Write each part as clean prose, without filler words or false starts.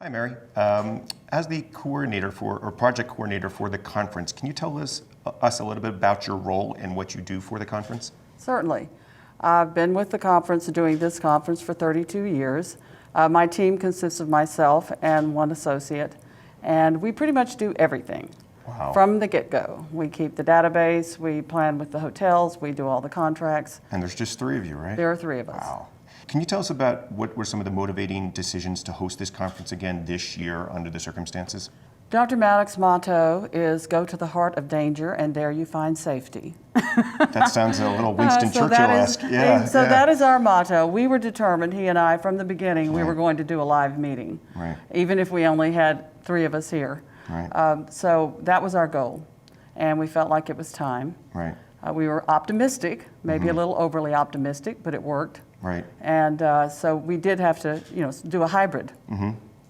Hi, Mary. As the coordinator or project coordinator for the conference, can you tell us a little bit about your role and what you do for the conference? Certainly. I've been with the conference, doing this conference for 32 years. My team consists of myself and one associate, and we pretty much do everything. Wow. From the get-go. We keep the database, we plan with the hotels, we do all the contracts. And there's just three of you, right? There are three of us. Wow. Can you tell us about what were some of the motivating decisions to host this conference again this year under the circumstances? Dr. Maddox's motto is go to the heart of danger and there you find safety. That sounds a little Winston Churchill-esque. That is our motto. We were determined, he and I, from the beginning, we were going to do a live meeting, even if we only had three of us here. So that was our goal, and we felt like it was time. We were optimistic, maybe a little overly optimistic, but it worked. And so we did have to, do a hybrid,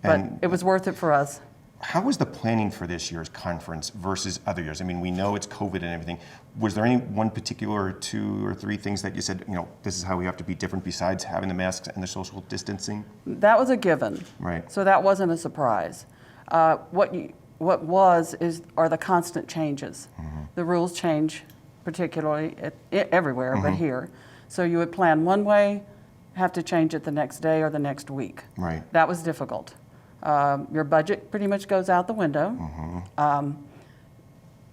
but it was worth it for us. How was the planning for this year's conference versus other years? I mean, we know it's COVID and everything. Was there any one particular two or three things that you said, this is how we have to be different besides having the masks and the social distancing? That was a given. So that wasn't a surprise. What are the constant changes. The rules change, particularly everywhere, but here. So you would plan one way, have to change it the next day or the next week. That was difficult. Your budget pretty much goes out the window.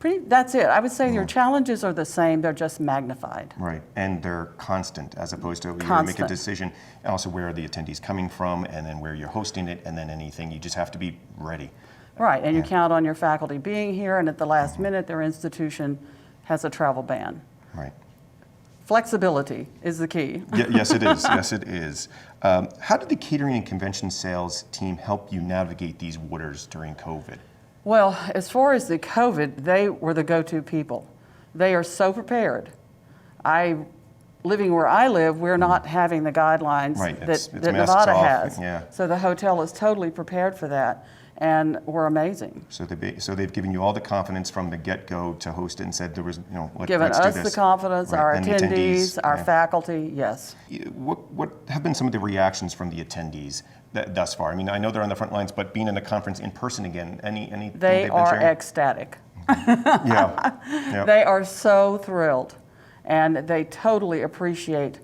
That's it. I would say your challenges are the same, they're just magnified. And they're constant, as opposed to you make a decision, and also where are the attendees coming from, and then where you're hosting it, and then anything. You just have to be ready. And you count on your faculty being here, and at the last minute, their institution has a travel ban. Flexibility is the key. Yes, it is. Yes, it is. How did the catering and convention sales team help you navigate these waters during COVID? Well, as far as the COVID, they were the go-to people. They are so prepared. Living where I live, we're not having the guidelines that Nevada has. So the hotel is totally prepared for that, and we're amazing. So they've given you all the confidence from the get-go to host it and said there was, let's given do this. Given us the confidence, our attendees, our faculty, yes. What have been some of the reactions from the attendees thus far? I mean, I know they're on the front lines, but being in the conference in person again, anything they they've been are sharing? Ecstatic. They are so thrilled, and they totally appreciate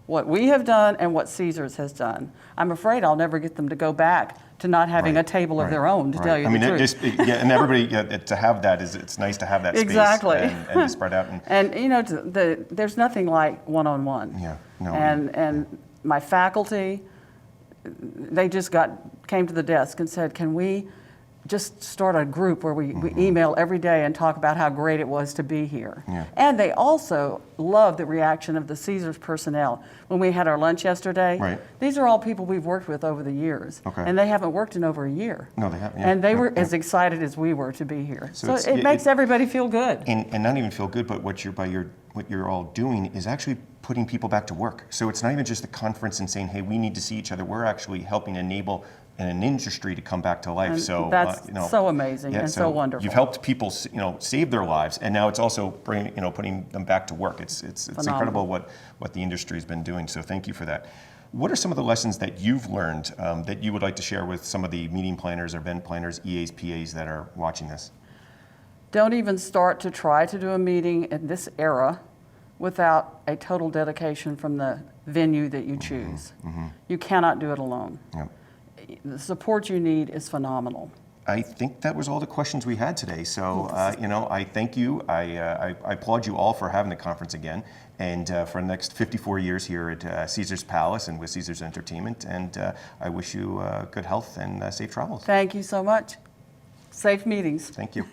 what we have done and what Caesars has done. I'm afraid I'll never get them to go back to not having a table of their own, to tell you the truth. And everybody, to have that, it's nice to have that space and to spread out. And there's nothing like one-on-one. And my faculty, they just came to the desk and said, can we just start a group where we email every day and talk about how great it was to be here. And they also love the reaction of the Caesars personnel. When we had our lunch yesterday, these are all people we've worked with over the years. And they haven't worked in over a year. No, they haven't. And they were as excited as we were to be here. So it makes everybody feel good. And not even feel good, but what you're all doing is actually putting people back to work. So it's not even just the conference and saying, hey, we need to see each other. We're actually helping enable an industry to come back to life. And so that's so amazing and so wonderful. You've helped people, save their lives, and now it's also putting them back to work. It's incredible what the industry's been doing. So thank you for that. What are some of the lessons that you've learned that you would like to share with some of the meeting planners, event planners, EAs, PAs that are watching this? Don't even start to try to do a meeting in this era without a total dedication from the venue that you choose. You cannot do it alone. The support you need is phenomenal. I think that was all the questions we had today. So, I thank you. I applaud you all for having the conference again, and for the next 54 years here at Caesars Palace and with Caesars Entertainment. And I wish you good health and safe travels. Thank you so much. Safe meetings. Thank you.